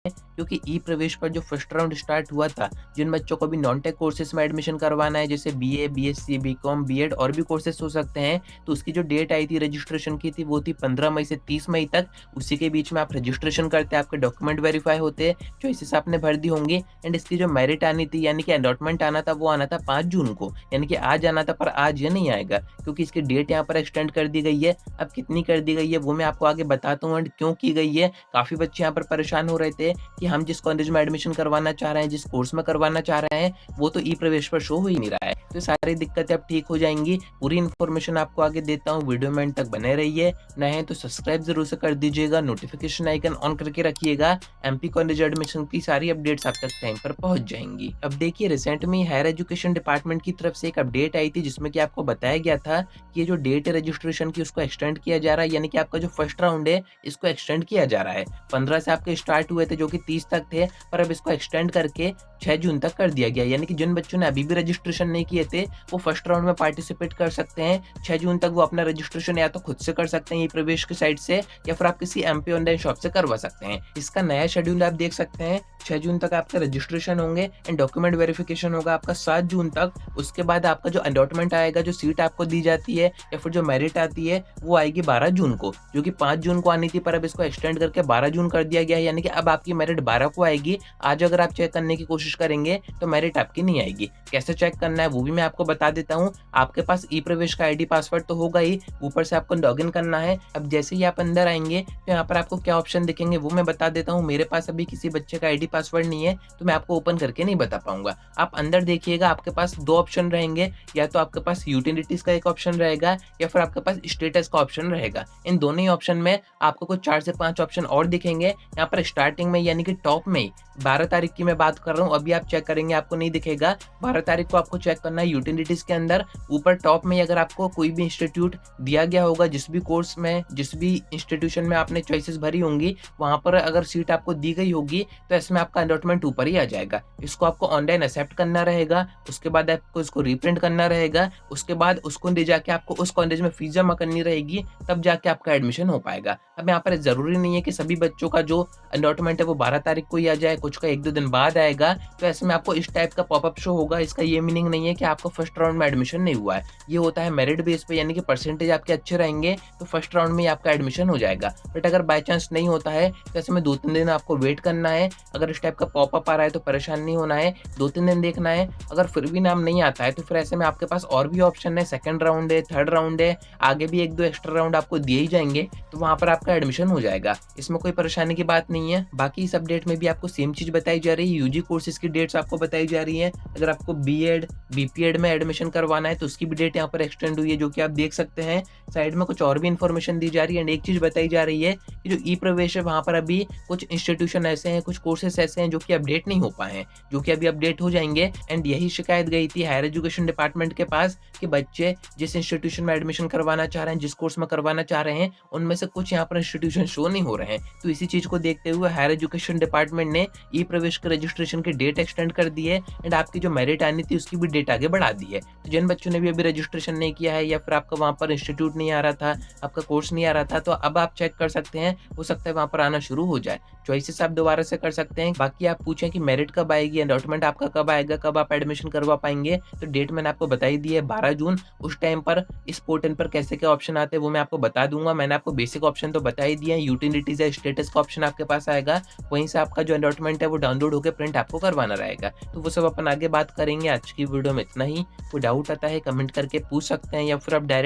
क्योंकि ई प्रवेश पर जो फर्स्ट राउंड स्टार्ट हुआ था, जिन बच्चों को भी नॉन टेक कोर्सेज में एडमिशन करवाना है, जैसे बीए, बीएससी, बीकॉम, बीएड और भी कोर्सेज हो सकते हैं, तो उसकी जो डेट आई थी रजिस्ट्रेशन की थी वो थी 15 मई से 30 मई तक। उसी के बीच में आप रजिस्ट्रेशन करते हैं, आपके डॉक्यूमेंट वेरीफाई होते हैं, चॉइसेस आपने भर दी होंगी एंड इसकी जो मेरिट आनी थी यानी कि अलॉटमेंट आना था वो आना था 5 जून को, यानी कि आज आना था, पर आज ये नहीं आएगा क्योंकि इसकी डेट यहाँ पर एक्सटेंड कर दी गई है। अब कितनी कर दी गई है वो मैं आपको आगे बताता हूँ एंड क्यों की गई है। काफ़ी बच्चे यहाँ पर परेशान हो रहे थे कि हम जिस कॉलेज में एडमिशन करवाना चाह रहे हैं, जिस कोर्स में करवाना चाह रहे हैं, वो तो ई प्रवेश पर शो हो ही नहीं रहा है। तो सारी दिक्कतें अब ठीक हो जाएंगी। पूरी इन्फॉर्मेशन आपको आगे देता हूँ, वीडियो में एंड तक बने रहिए। नए हैं तो सब्सक्राइब जरूर से कर दीजिएगा, नोटिफिकेशन आइकन ऑन करके रखिएगा। एमपी कॉलेज एडमिशन की सारी अपडेट्स आप तक टाइम पर पहुंच जाएंगी। अब देखिए, रिसेंट में हायर एजुकेशन डिपार्टमेंट की तरफ से एक अपडेट आई थी जिसमें कि आपको बताया गया था कि ये जो डेट है रजिस्ट्रेशन की उसको एक्सटेंड किया जा रहा है, यानी कि आपका जो फर्स्ट राउंड है इसको एक्सटेंड किया जा रहा है। 15 से आपके स्टार्ट हुए थे जो कि 30 तक थे, पर अब इसको एक्सटेंड करके 6 जून तक कर दिया गया, यानी कि जिन बच्चों ने अभी भी रजिस्ट्रेशन नहीं किए थे वो फर्स्ट राउंड में पार्टिसिपेट कर सकते हैं। 6 जून तक वो अपना रजिस्ट्रेशन या तो खुद से कर सकते हैं ई प्रवेश की साइट से, या फिर आप किसी एमपी ऑनलाइन शॉप से करवा सकते हैं। इसका नया शेड्यूल आप देख सकते हैं। 6 जून तक आपका रजिस्ट्रेशन होंगे एंड डॉक्यूमेंट वेरिफिकेशन होगा आपका 7 जून तक। उसके बाद आपका जो अलॉटमेंट आएगा, जो सीट आपको दी जाती है या फिर जो मेरिट आती है, वो आएगी 12 जून को, जो कि 5 जून को आनी थी, पर अब इसको एक्सटेंड करके 12 जून कर दिया गया है, यानी कि अब आपकी मेरिट 12 को आएगी। आज अगर आप चेक करने की कोशिश करेंगे तो मेरिट आपकी नहीं आएगी। कैसे चेक करना है वो भी मैं आपको बता देता हूँ। आपके पास ई प्रवेश का आईडी पासवर्ड तो होगा ही, ऊपर से आपको लॉगिन करना है। अब जैसे ही आप अंदर आएंगे तो यहाँ पर आपको क्या ऑप्शन दिखेंगे वो मैं बता देता हूँ। मेरे पास अभी किसी बच्चे का आईडी पासवर्ड नहीं है तो मैं आपको ओपन करके नहीं बता पाऊंगा। आप अंदर देखिएगा, आपके पास 2 ऑप्शन रहेंगे, या तो आपके पास यूटिलिटीज का एक ऑप्शन रहेगा या फिर आपके पास स्टेटस का ऑप्शन रहेगा। इन दोनों ही ऑप्शन में आपको कुछ 4 से 5 ऑप्शन और दिखेंगे। यहाँ पर स्टार्टिंग में यानी कि टॉप में 12 तारीख की मैं बात कर रहा हूँ, अभी आप चेक करेंगे आपको नहीं दिखेगा। 12 तारीख को आपको चेक करना है यूटिलिटीज के अंदर। ऊपर टॉप में अगर आपको कोई भी इंस्टीट्यूट दिया गया होगा, जिस भी कोर्स में, जिस भी इंस्टीट्यूशन में आपने चॉइसेस भरी होंगी, वहां पर अगर सीट आपको दी गई होगी तो इसमें आपका अलॉटमेंट ऊपर ही आ जाएगा। इसको आपको ऑनलाइन एक्सेप्ट करना रहेगा, उसके बाद आपको इसको रिप्रिंट करना रहेगा, उसके बाद उसको ले जाके आपको उस कॉलेज में फीस जमा करनी रहेगी, तब जाके आपका एडमिशन हो पाएगा। अब यहाँ पर जरूरी नहीं है कि सभी बच्चों का जो अलॉटमेंट है वो 12 तारीख को ही आ जाए, कुछ का 1-2 दिन बाद आएगा। तो ऐसे में आपको इस टाइप का पॉपअप शो होगा। इसका ये मीनिंग नहीं है कि आपको फर्स्ट राउंड में एडमिशन नहीं हुआ है, ये होता है मेरिट बेस पे, यानी कि परसेंटेज आपके अच्छे रहेंगे तो फर्स्ट राउंड में ही आपका एडमिशन हो जाएगा। बट अगर बाय चांस नहीं होता है तो ऐसे में 2-3 दिन आपको वेट करना है। अगर इस टाइप का पॉपअप आ रहा है तो परेशान नहीं होना है, 2-3 दिन देखना है। अगर फिर भी नाम नहीं आता है तो फिर ऐसे में आपके पास और भी ऑप्शन है, सेकंड राउंड है, थर्ड राउंड है, आगे भी 1-2 एक्स्ट्रा राउंड आपको दिए ही जाएंगे, तो वहां पर आपका एडमिशन हो जाएगा। इसमें कोई परेशानी की बात नहीं है। बाकी इस अपडेट में भी आपको सेम चीज बताई जा रही है, यूजी कोर्सेज की डेट्स आपको बताई जा रही है। अगर आपको बीएड, बीपीएड में एडमिशन करवाना है तो उसकी भी डेट यहाँ पर एक्सटेंड हुई है, जो कि आप देख सकते हैं। साइड में कुछ और भी इन्फॉर्मेशन दी जा रही है एंड एक चीज बताई जा रही है कि जो ई प्रवेश है वहां पर अभी कुछ इंस्टीट्यूशन ऐसे हैं, कुछ कोर्सेस ऐसे हैं जो कि अपडेट नहीं हो पाए हैं, जो कि अभी अपडेट हो जाएंगे। एंड यही शिकायत गई थी हायर एजुकेशन डिपार्टमेंट के पास कि बच्चे जिस इंस्टीट्यूशन में एडमिशन करवाना चाह रहे हैं, जिस कोर्स में करवाना चाह रहे हैं, उनमें से कुछ यहाँ पर इंस्टीट्यूशन शो नहीं हो रहे हैं। तो इसी चीज को देखते हुए हायर एजुकेशन डिपार्टमेंट ने ई प्रवेश के रजिस्ट्रेशन की डेट एक्सटेंड कर दी है एंड आपकी जो मेरिट आनी थी उसकी भी डेट आगे बढ़ा दी है। तो जिन बच्चों ने भी अभी रजिस्ट्रेशन नहीं किया है या फिर आपका वहां पर इंस्टीट्यूट नहीं आ रहा था, आपका कोर्स नहीं आ रहा था, तो अब आप चेक कर सकते हैं, हो सकता है वहां पर आना शुरू हो जाए। चॉइसेस आप दोबारा से कर सकते हैं। बाकी आप पूछें कि मेरिट कब आएगी, अलॉटमेंट आपका कब आएगा, कब आप एडमिशन करवा पाएंगे, तो डेट मैंने आपको बताई दी है 12 जून। उस टाइम पर इस पोर्टल पर कैसे क्या ऑप्शन आते हैं वो मैं आपको बता दूंगा। मैंने आपको बेसिक ऑप्शन तो बता ही दिया है, यूटिलिटीज या स्टेटस का ऑप्शन आपके पास आएगा, वहीं से आपका जो अलॉटमेंट है वो डाउनलोड होकर प्रिंट आपको करवाना रहेगा। तो वो सब अपन आगे बात करेंगे। आज की वीडियो में इतना ही। कोई डाउट आता है कमेंट करके पूछ सकते हैं या फिर आप डायरेक्ट